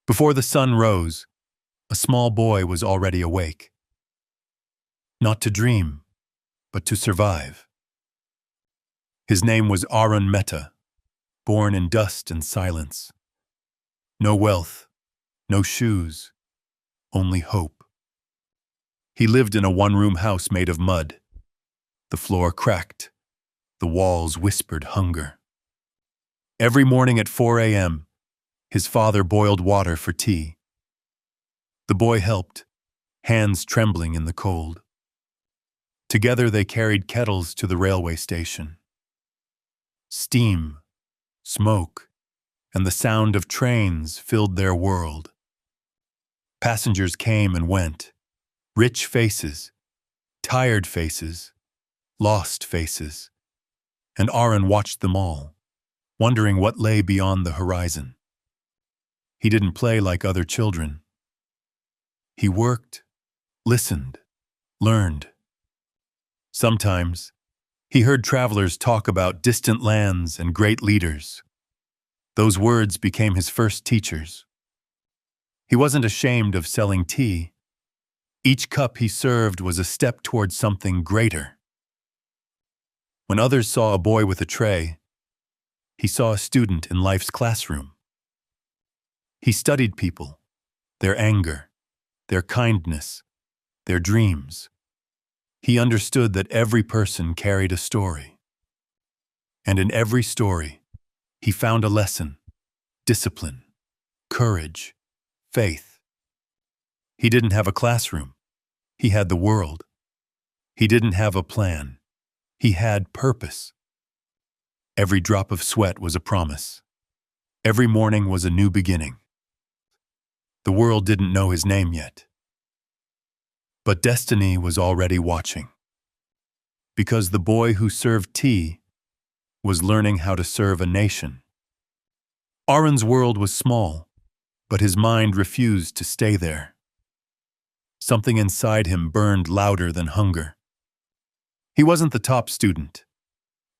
Before the sun rose, a small boy was already awake. Not to dream, but to survive. His name was Arun Mehta, born in dust and silence. No wealth, no shoes, only hope. He lived in a one-room house made of mud. The floor cracked. The walls whispered hunger. Every morning at 4 a.m., his father boiled water for tea. The boy helped, hands trembling in the cold. Together they carried kettles to the railway station. Steam, smoke, and the sound of trains filled their world. Passengers came and went, rich faces, tired faces, lost faces, and Arun watched them all, wondering what lay beyond the horizon. He didn't play like other children. He worked, listened, learned. Sometimes, he heard travelers talk about distant lands and great leaders. Those words became his first teachers. He wasn't ashamed of selling tea. Each cup he served was a step towards something greater. When others saw a boy with a tray, he saw a student in life's classroom. He studied people, their anger, their kindness, their dreams. He understood that every person carried a story. And in every story, he found a lesson, discipline, courage, faith. He didn't have a classroom. He had the world. He didn't have a plan. He had purpose. Every drop of sweat was a promise. Every morning was a new beginning. The world didn't know his name yet. But destiny was already watching. Because the boy who served tea was learning how to serve a nation. Arun's world was small, but his mind refused to stay there. Something inside him burned louder than hunger. He wasn't the top student,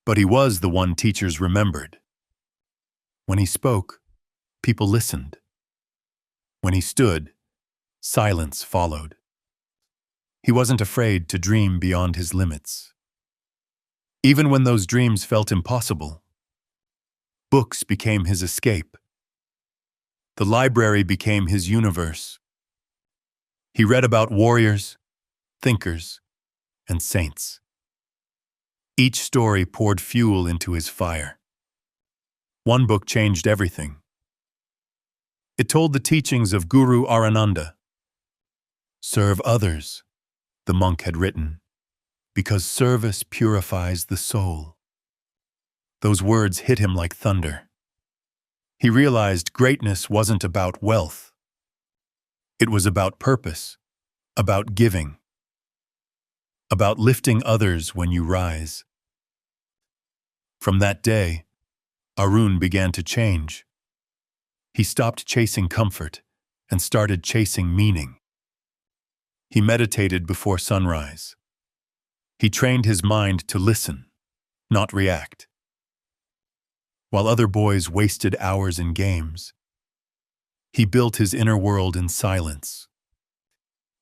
but he was the one teachers remembered. When he spoke, people listened. When he stood, silence followed. He wasn't afraid to dream beyond his limits. Even when those dreams felt impossible, books became his escape. The library became his universe. He read about warriors, thinkers, and saints. Each story poured fuel into his fire. One book changed everything. It told the teachings of Guru Arananda. Serve others, the monk had written, because service purifies the soul. Those words hit him like thunder. He realized greatness wasn't about wealth. It was about purpose, about giving, about lifting others when you rise. From that day, Arun began to change. He stopped chasing comfort and started chasing meaning. He meditated before sunrise. He trained his mind to listen, not react. While other boys wasted hours in games, he built his inner world in silence.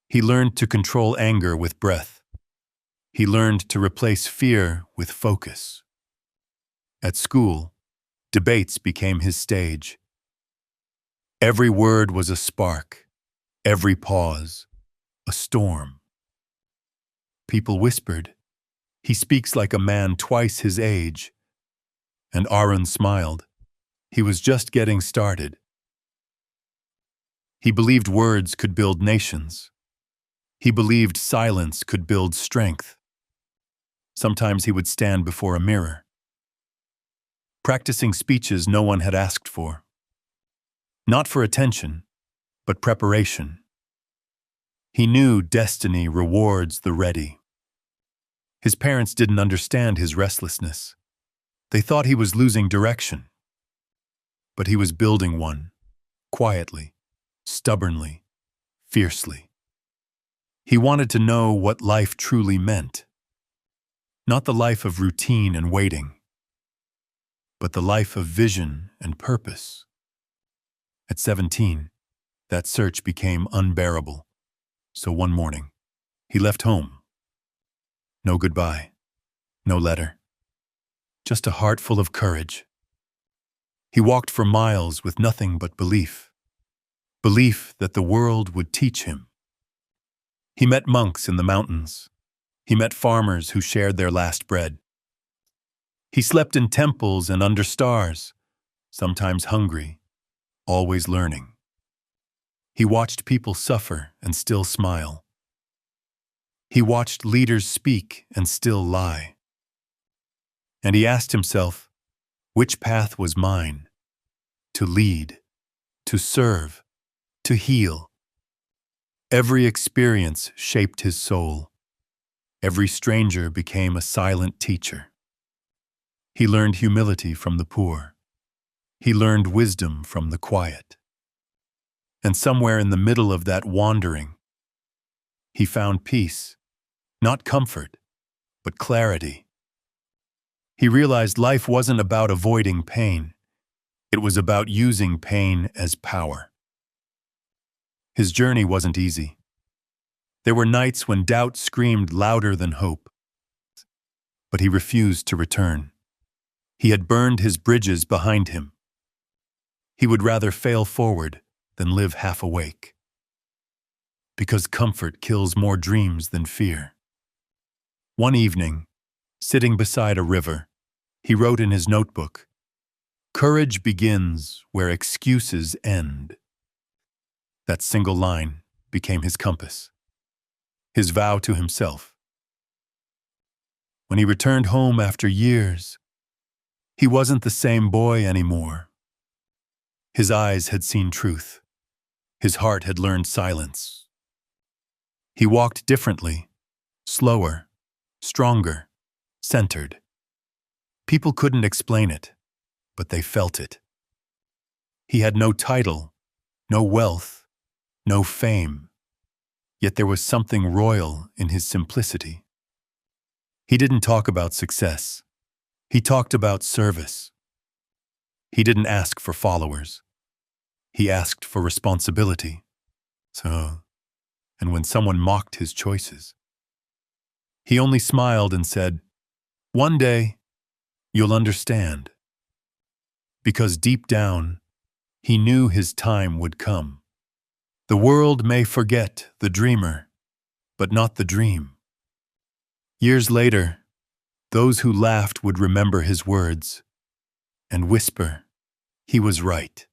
He learned to control anger with breath. He learned to replace fear with focus. At school, debates became his stage. Every word was a spark, every pause, a storm. People whispered, "He speaks like a man twice his age." And Arun smiled. He was just getting started. He believed words could build nations. He believed silence could build strength. Sometimes he would stand before a mirror, practicing speeches no one had asked for. Not for attention, but preparation. He knew destiny rewards the ready. His parents didn't understand his restlessness. They thought he was losing direction. But he was building one, quietly, stubbornly, fiercely. He wanted to know what life truly meant. Not the life of routine and waiting, but the life of vision and purpose. At 17, That search became unbearable. So one morning, he left home. No goodbye, no letter, just a heart full of courage. He walked for miles with nothing but belief. Belief that the world would teach him. He met monks in the mountains. He met farmers who shared their last bread. He slept in temples and under stars, sometimes hungry, always learning. He watched people suffer and still smile. He watched leaders speak and still lie. And he asked himself, which path was mine? To lead, to serve, to heal. Every experience shaped his soul. Every stranger became a silent teacher. He learned humility from the poor. He learned wisdom from the quiet. And somewhere in the middle of that wandering, he found peace, not comfort, but clarity. He realized life wasn't about avoiding pain. It was about using pain as power. His journey wasn't easy. There were nights when doubt screamed louder than hope. But he refused to return. He had burned his bridges behind him. He would rather fail forward than live half awake. Because comfort kills more dreams than fear. One evening, sitting beside a river, he wrote in his notebook, "Courage begins where excuses end." That single line became his compass, his vow to himself. When he returned home after years, he wasn't the same boy anymore. His eyes had seen truth. His heart had learned silence. He walked differently, slower, stronger, centered. People couldn't explain it, but they felt it. He had no title, no wealth, no fame, yet there was something royal in his simplicity. He didn't talk about success. He talked about service. He didn't ask for followers. He asked for responsibility. And when someone mocked his choices, he only smiled and said, "One day, you'll understand." Because deep down, he knew his time would come. The world may forget the dreamer, but not the dream. Years later, those who laughed would remember his words and whisper, he was right.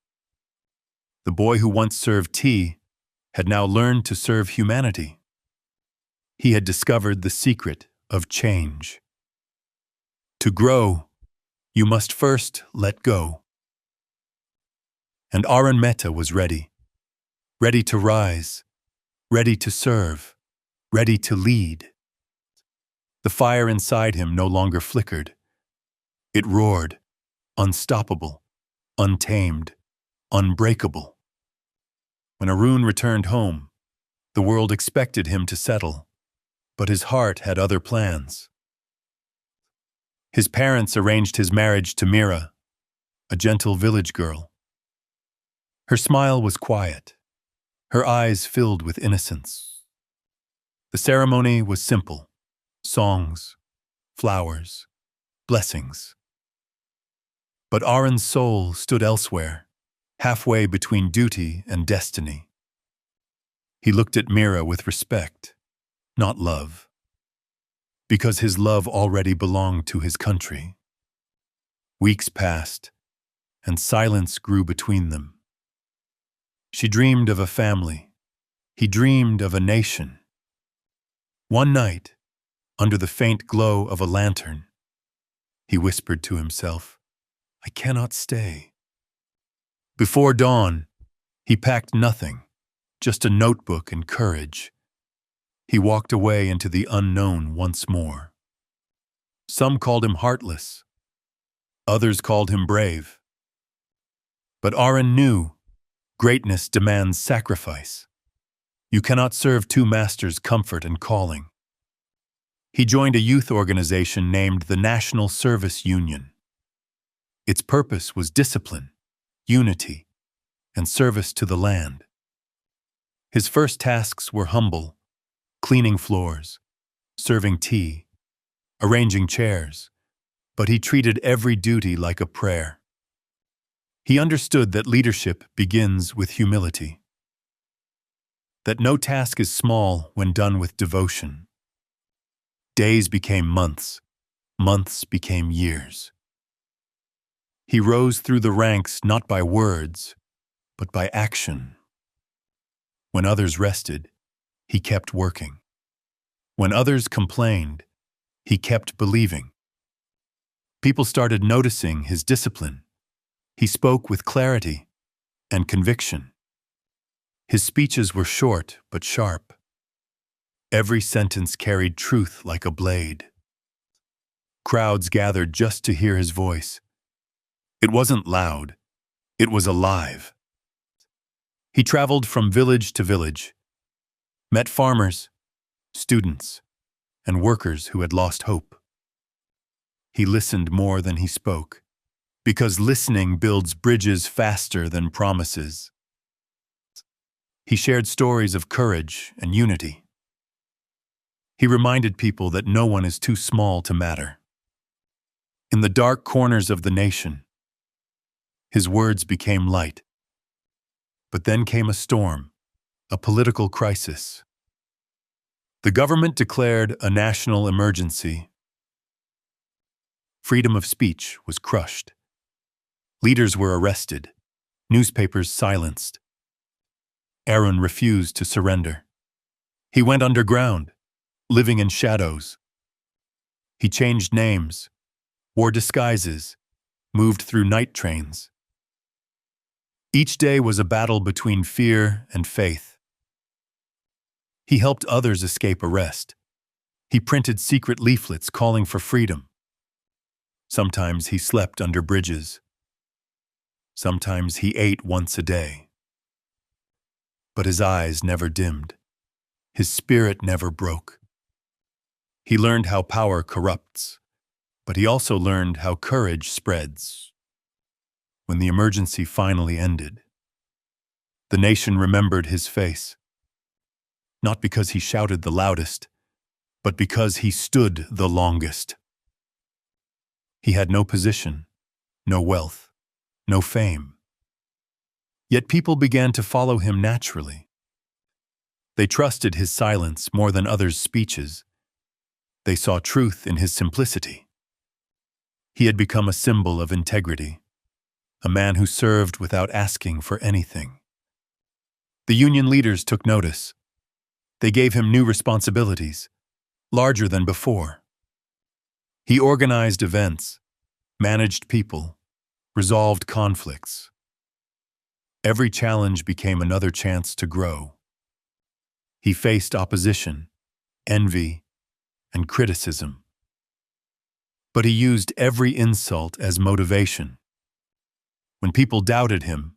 The boy who once served tea had now learned to serve humanity. He had discovered the secret of change. To grow, you must first let go. And Arun Mehta was ready to rise, ready to serve, ready to lead. The fire inside him no longer flickered. It roared, unstoppable, untamed, unbreakable. When Arun returned home, the world expected him to settle, but his heart had other plans. His parents arranged his marriage to Meera, a gentle village girl. Her smile was quiet, her eyes filled with innocence. The ceremony was simple: songs, flowers, blessings. But Arun's soul stood elsewhere, halfway between duty and destiny. He looked at Meera with respect, not love, because his love already belonged to his country. Weeks passed, and silence grew between them. She dreamed of a family. He dreamed of a nation. One night, under the faint glow of a lantern, he whispered to himself, "I cannot stay." Before dawn, he packed nothing, just a notebook and courage. He walked away into the unknown once more. Some called him heartless. Others called him brave. But Arun knew greatness demands sacrifice. You cannot serve two masters, comfort and calling. He joined a youth organization named the National Service Union. Its purpose was discipline, unity, and service to the land. His first tasks were humble: cleaning floors, serving tea, arranging chairs, but he treated every duty like a prayer. He understood that leadership begins with humility, that no task is small when done with devotion. Days became months, months became years. He rose through the ranks not by words, but by action. When others rested, he kept working. When others complained, he kept believing. People started noticing his discipline. He spoke with clarity and conviction. His speeches were short but sharp. Every sentence carried truth like a blade. Crowds gathered just to hear his voice. It wasn't loud, it was alive. He traveled from village to village, met farmers, students, and workers who had lost hope. He listened more than he spoke, because listening builds bridges faster than promises. He shared stories of courage and unity. He reminded people that no one is too small to matter. In the dark corners of the nation, his words became light. But then came a storm, a political crisis. The government declared a national emergency. Freedom of speech was crushed. Leaders were arrested, newspapers silenced. Aaron refused to surrender. He went underground, living in shadows. He changed names, wore disguises, moved through night trains. Each day was a battle between fear and faith. He helped others escape arrest. He printed secret leaflets calling for freedom. Sometimes he slept under bridges. Sometimes he ate once a day. But his eyes never dimmed. His spirit never broke. He learned how power corrupts, but he also learned how courage spreads. When the emergency finally ended, the nation remembered his face, not because he shouted the loudest, but because he stood the longest. He had no position, no wealth, no fame. Yet people began to follow him naturally. They trusted his silence more than others' speeches. They saw truth in his simplicity. He had become a symbol of integrity, a man who served without asking for anything. The union leaders took notice. They gave him new responsibilities, larger than before. He organized events, managed people, resolved conflicts. Every challenge became another chance to grow. He faced opposition, envy, and criticism. But he used every insult as motivation. When people doubted him,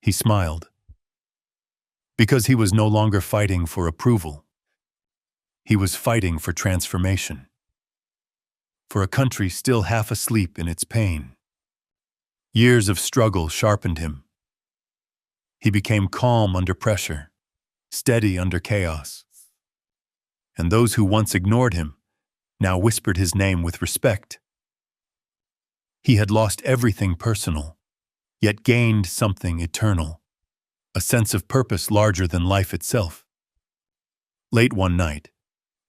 he smiled. Because he was no longer fighting for approval. He was fighting for transformation. For a country still half asleep in its pain. Years of struggle sharpened him. He became calm under pressure, steady under chaos. And those who once ignored him now whispered his name with respect. He had lost everything personal, yet gained something eternal, a sense of purpose larger than life itself. Late one night,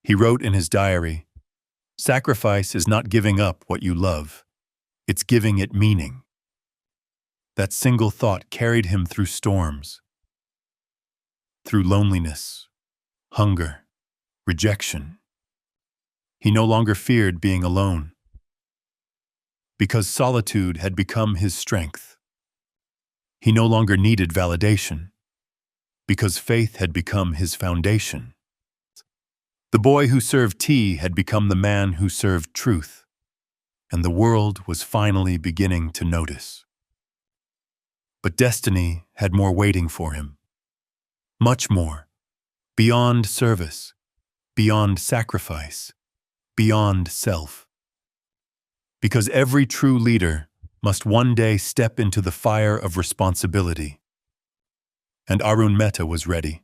he wrote in his diary, "Sacrifice is not giving up what you love, it's giving it meaning." That single thought carried him through storms, through loneliness, hunger, rejection. He no longer feared being alone, because solitude had become his strength. He no longer needed validation, because faith had become his foundation. The boy who served tea had become the man who served truth, and the world was finally beginning to notice. But destiny had more waiting for him. Much more, beyond service, beyond sacrifice, beyond self. Because every true leader must one day step into the fire of responsibility. And Arun Mehta was ready.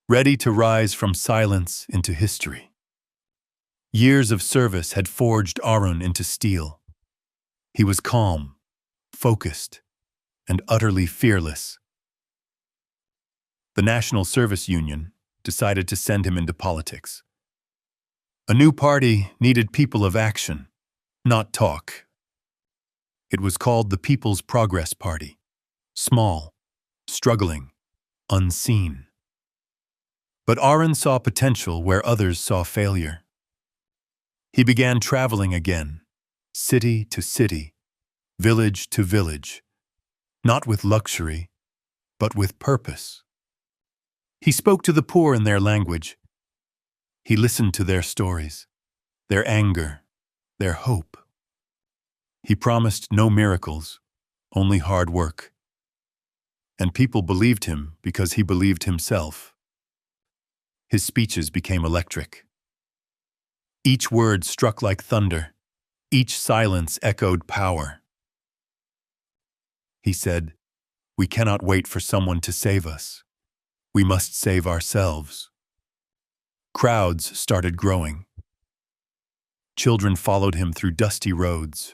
ready to rise from silence into history. Years of service had forged Arun into steel. He was calm, focused, and utterly fearless. The National Service Union decided to send him into politics. A new party needed people of action, not talk. It was called the People's Progress Party. Small, struggling, unseen. But Arun saw potential where others saw failure. He began traveling again, city to city, village to village, not with luxury, but with purpose. He spoke to the poor in their language. He listened to their stories, their anger, their hope. He promised no miracles, only hard work. And people believed him because he believed himself. His speeches became electric. Each word struck like thunder. Each silence echoed power. He said, "We cannot wait for someone to save us. We must save ourselves." Crowds started growing. Children followed him through dusty roads.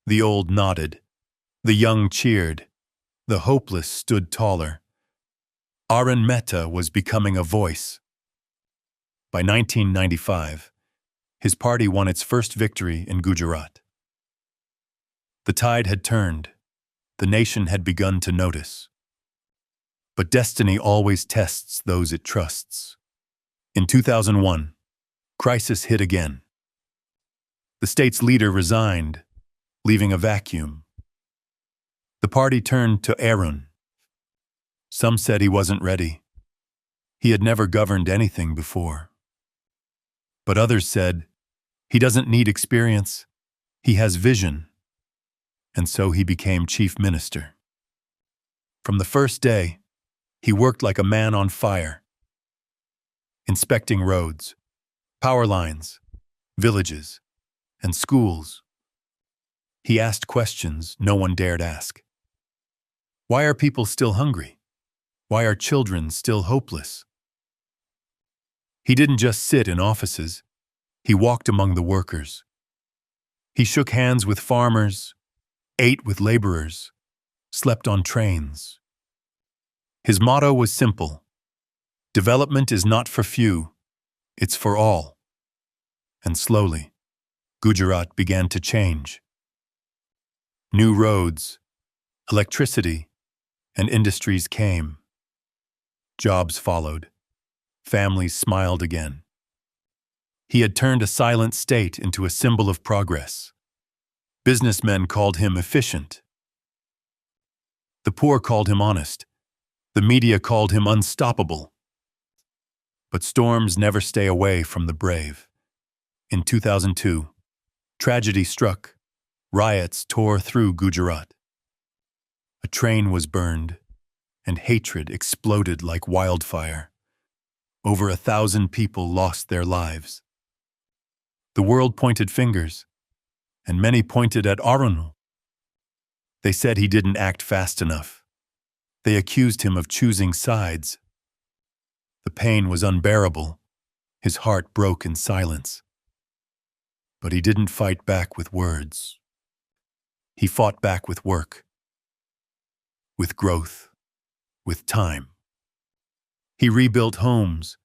The old nodded. The young cheered. The hopeless stood taller. Arun Mehta was becoming a voice. By 1995, his party won its first victory in Gujarat. The tide had turned. The nation had begun to notice. But destiny always tests those it trusts. In 2001, crisis hit again. The state's leader resigned, leaving a vacuum. The party turned to Arun. Some said he wasn't ready. He had never governed anything before. But others said, he doesn't need experience. He has vision. And so he became chief minister. From the first day, he worked like a man on fire, inspecting roads, power lines, villages, and schools. He asked questions no one dared ask. Why are people still hungry? Why are children still hopeless? He didn't just sit in offices. He walked among the workers. He shook hands with farmers, ate with laborers, slept on trains. His motto was simple: development is not for few, it's for all. And slowly, Gujarat began to change. New roads, electricity, and industries came. Jobs followed. Families smiled again. He had turned a silent state into a symbol of progress. Businessmen called him efficient. The poor called him honest. The media called him unstoppable. But storms never stay away from the brave. In 2002, tragedy struck. Riots tore through Gujarat. A train was burned, and hatred exploded like wildfire. Over 1,000 people lost their lives. The world pointed fingers, and many pointed at Arun. They said he didn't act fast enough. They accused him of choosing sides. The pain was unbearable. His heart broke in silence. But he didn't fight back with words. He fought back with work, with growth, with time. He rebuilt homes,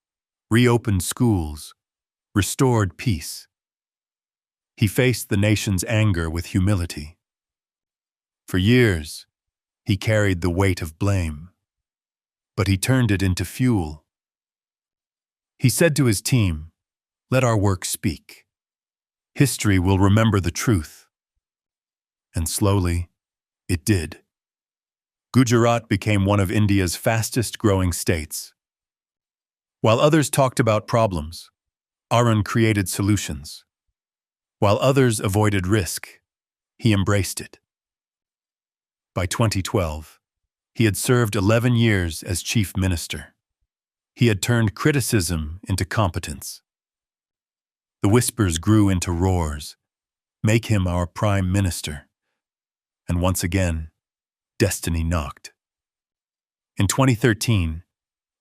reopened schools, restored peace. He faced the nation's anger with humility. For years, he carried the weight of blame, but he turned it into fuel. He said to his team, "Let our work speak. History will remember the truth." And slowly, it did. Gujarat became one of India's fastest-growing states. While others talked about problems, Arun created solutions. While others avoided risk, he embraced it. By 2012, he had served 11 years as chief minister. He had turned criticism into competence. The whispers grew into roars. Make him our prime minister. And once again, destiny knocked. In 2013,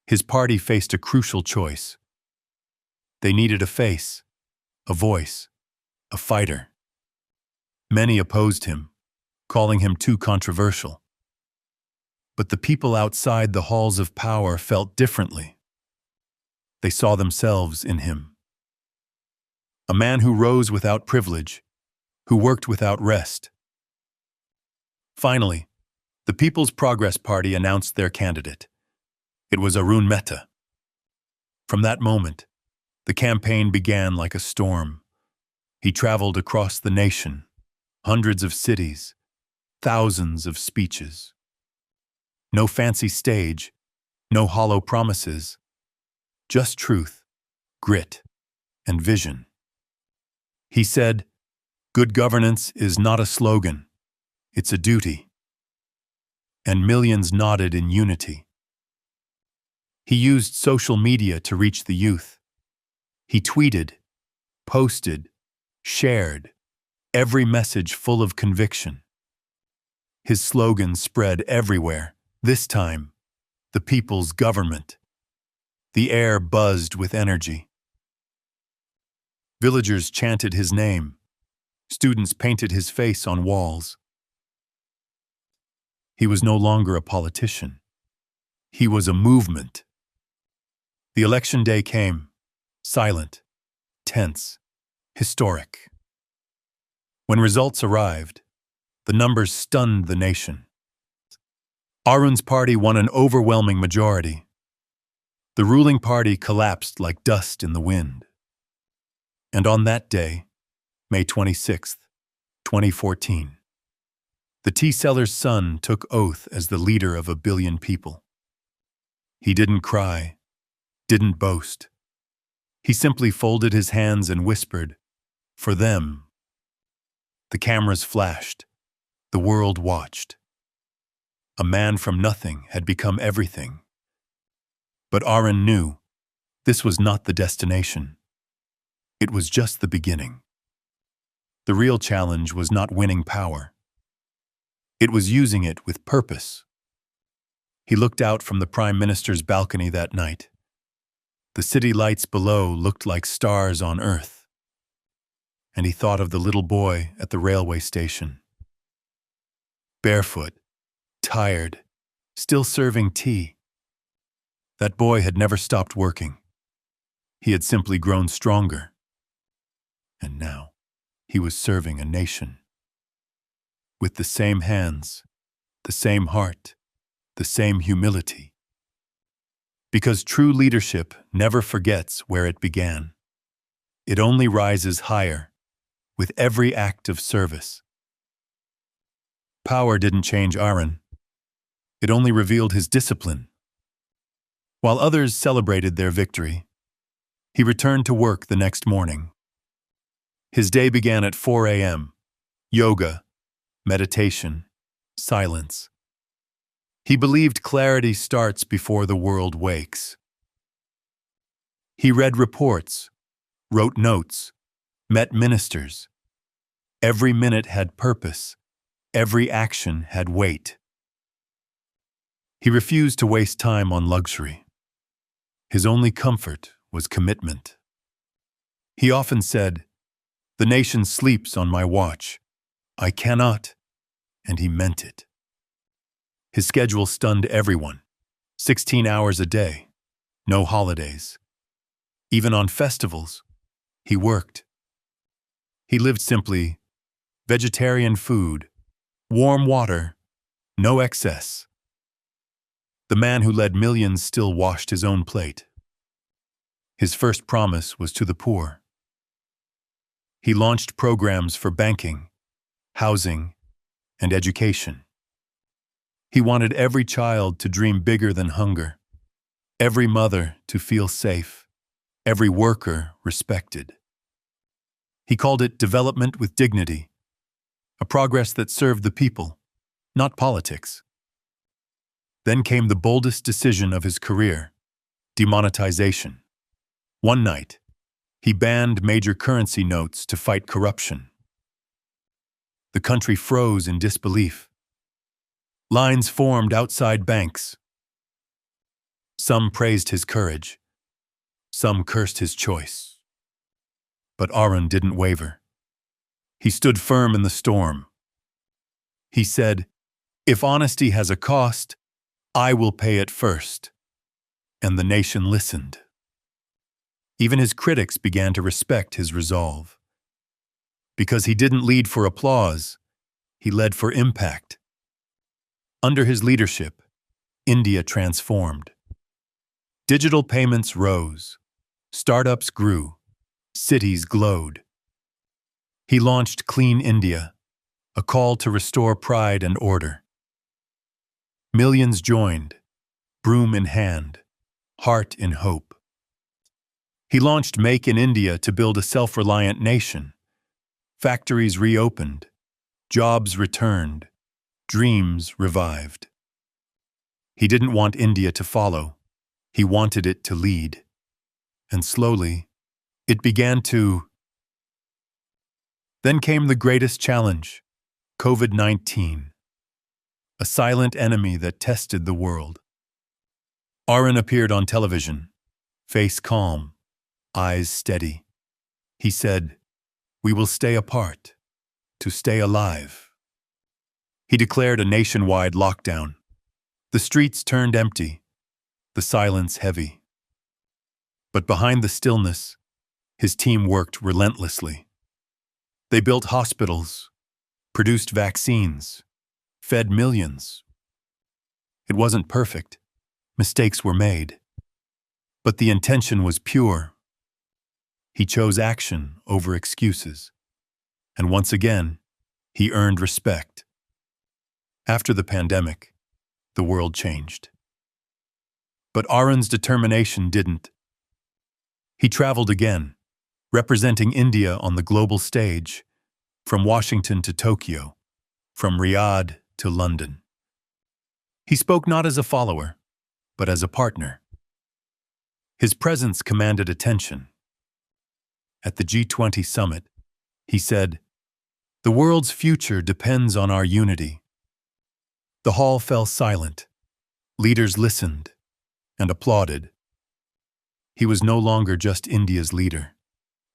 His party faced a crucial choice. They needed a face, a voice, a fighter. Many opposed him, calling him too controversial. But the people outside the halls of power felt differently. They saw themselves in him. A man who rose without privilege, who worked without rest. Finally, the People's Progress Party announced their candidate. It was Arun Mehta. From that moment, the campaign began like a storm. He traveled across the nation, hundreds of cities, thousands of speeches. No fancy stage, no hollow promises, just truth, grit, and vision. He said, "Good governance is not a slogan, it's a duty." And millions nodded in unity. He used social media to reach the youth. He tweeted, posted, shared, every message full of conviction. His slogan spread everywhere. This time, the people's government. The air buzzed with energy. Villagers chanted his name. Students painted his face on walls. He was no longer a politician. He was a movement. The election day came, silent, tense, historic. When results arrived, the numbers stunned the nation. Arun's party won an overwhelming majority. The ruling party collapsed like dust in the wind. And on that day, May 26th, 2014, the tea seller's son took oath as the leader of 1 billion people. He didn't cry, didn't boast. He simply folded his hands and whispered, "For them." The cameras flashed. The world watched. A man from nothing had become everything. But Arun knew this was not the destination. It was just the beginning. The real challenge was not winning power. It was using it with purpose. He looked out from the Prime Minister's balcony that night. The city lights below looked like stars on earth. And he thought of the little boy at the railway station. Barefoot, tired, still serving tea. That boy had never stopped working. He had simply grown stronger. And now, he was serving a nation. With the same hands, the same heart, the same humility. Because true leadership never forgets where it began. It only rises higher, with every act of service. Power didn't change Arun. It only revealed his discipline. While others celebrated their victory, he returned to work the next morning. His day began at 4 a.m. Yoga, meditation, silence. He believed clarity starts before the world wakes. He read reports, wrote notes, met ministers. Every minute had purpose. Every action had weight. He refused to waste time on luxury. His only comfort was commitment. He often said, "The nation sleeps on my watch. I cannot," and he meant it. His schedule stunned everyone. 16 hours a day, no holidays. Even on festivals, he worked. He lived simply, vegetarian food, warm water, no excess. The man who led millions still washed his own plate. His first promise was to the poor. He launched programs for banking, housing, and education. He wanted every child to dream bigger than hunger, every mother to feel safe, every worker respected. He called it development with dignity, a progress that served the people, not politics. Then came the boldest decision of his career, demonetization. One night, he banned major currency notes to fight corruption. The country froze in disbelief. Lines formed outside banks. Some praised his courage. Some cursed his choice. But Arun didn't waver. He stood firm in the storm. He said, "If honesty has a cost, I will pay it first." And the nation listened. Even his critics began to respect his resolve. Because he didn't lead for applause, he led for impact. Under his leadership, India transformed. Digital payments rose. Startups grew. Cities glowed. He launched Clean India, a call to restore pride and order. Millions joined, broom in hand, heart in hope. He launched Make in India to build a self-reliant nation. Factories reopened, jobs returned, dreams revived. He didn't want India to follow. He wanted it to lead. And slowly, it began to. Then came the greatest challenge, COVID-19, a silent enemy that tested the world. Arun appeared on television, face calm, eyes steady. He said, "We will stay apart, to stay alive." He declared a nationwide lockdown. The streets turned empty, the silence heavy. But behind the stillness, his team worked relentlessly. They built hospitals, produced vaccines, fed millions. It wasn't perfect. Mistakes were made. But the intention was pure. He chose action over excuses. And once again, he earned respect. After the pandemic, the world changed. But Arun's determination didn't. He traveled again, representing India on the global stage, from Washington to Tokyo, from Riyadh to London. He spoke not as a follower, but as a partner. His presence commanded attention. At the G20 summit, he said, "The world's future depends on our unity." The hall fell silent. Leaders listened and applauded. He was no longer just India's leader.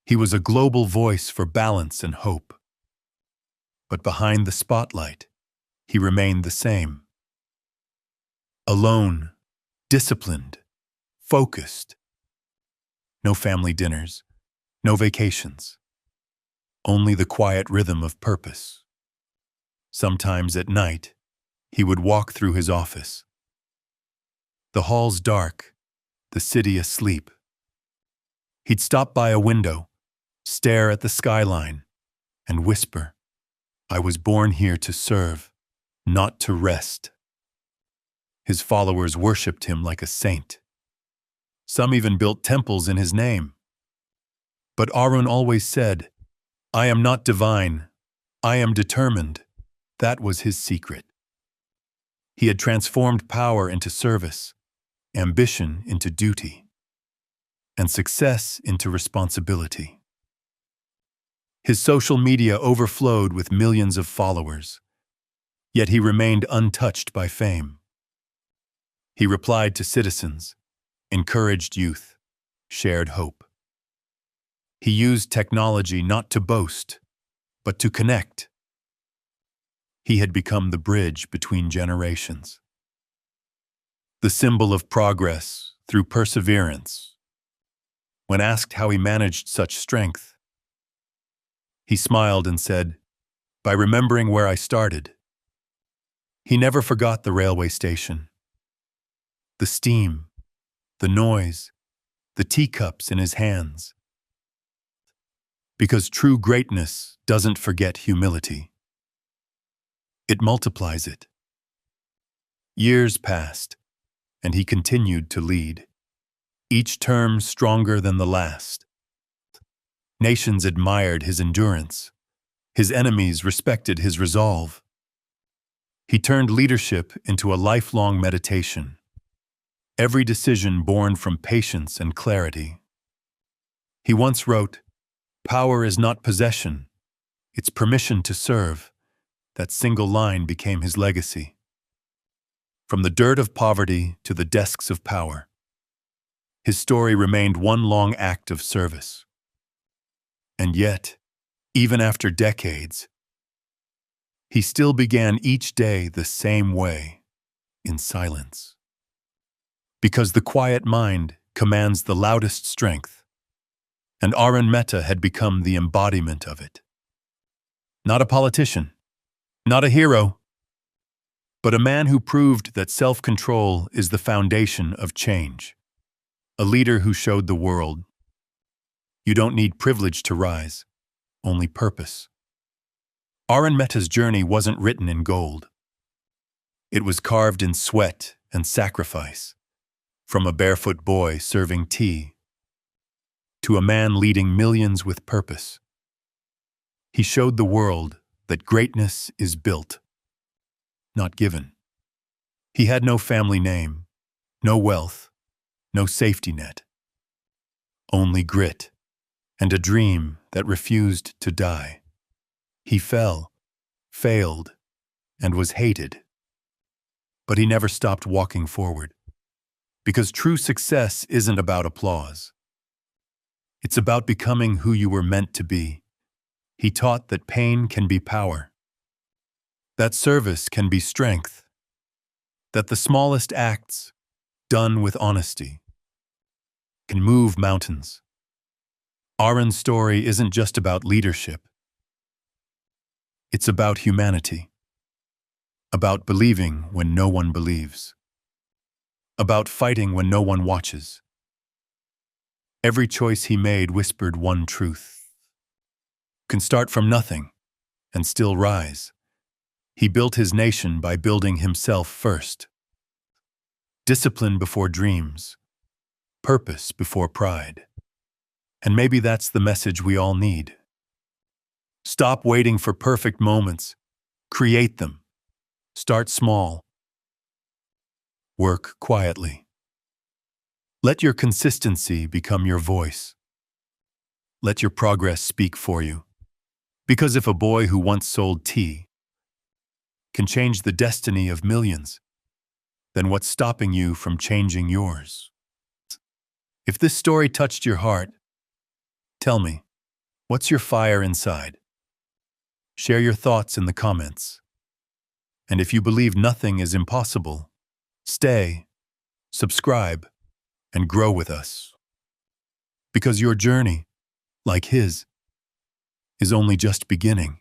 He was a global voice for balance and hope. But behind the spotlight, he remained the same. Alone, disciplined, focused. No family dinners, no vacations. Only the quiet rhythm of purpose. Sometimes at night, he would walk through his office. The hall's dark, the city asleep. He'd stop by a window, stare at the skyline, and whisper, "I was born here to serve, not to rest." His followers worshipped him like a saint. Some even built temples in his name. But Arun always said, "I am not divine, I am determined." That was his secret. He had transformed power into service, ambition into duty, and success into responsibility. His social media overflowed with millions of followers, yet he remained untouched by fame. He replied to citizens, encouraged youth, shared hope. He used technology not to boast, but to connect. He had become the bridge between generations. The symbol of progress through perseverance. When asked how he managed such strength, he smiled and said, "By remembering where I started." He never forgot the railway station. The steam, the noise, the teacups in his hands. Because true greatness doesn't forget humility. It multiplies it. Years passed, and he continued to lead, each term stronger than the last. Nations admired his endurance. His enemies respected his resolve. He turned leadership into a lifelong meditation. Every decision born from patience and clarity. He once wrote, "Power is not possession, it's permission to serve." That single line became his legacy. From the dirt of poverty to the desks of power, His story remained one long act of service. And yet, even after decades, he still began each day the same way, in silence. Because the quiet mind commands the loudest strength, and Arun Mehta had become the embodiment of it. Not a politician, not a hero, but a man who proved that self-control is the foundation of change. A leader who showed the world, you don't need privilege to rise, only purpose. Arun Mehta's journey wasn't written in gold. It was carved in sweat and sacrifice, from a barefoot boy serving tea to a man leading millions with purpose. He showed the world that greatness is built, not given. He had no family name, no wealth, no safety net. Only grit and a dream that refused to die. He fell, failed, and was hated. But he never stopped walking forward. Because true success isn't about applause. It's about becoming who you were meant to be. He taught that pain can be power, that service can be strength, that the smallest acts, done with honesty, can move mountains. Arun's story isn't just about leadership. It's about humanity, about believing when no one believes, about fighting when no one watches. Every choice he made whispered one truth. Can start from nothing and still rise. He built his nation by building himself first. Discipline before dreams, purpose before pride. And maybe that's the message we all need. Stop waiting for perfect moments. Create them. Start small. Work quietly. Let your consistency become your voice. Let your progress speak for you. Because if a boy who once sold tea can change the destiny of millions, then what's stopping you from changing yours? If this story touched your heart, tell me, what's your fire inside? Share your thoughts in the comments. And if you believe nothing is impossible, stay, subscribe, and grow with us. Because your journey, like his, is only just beginning.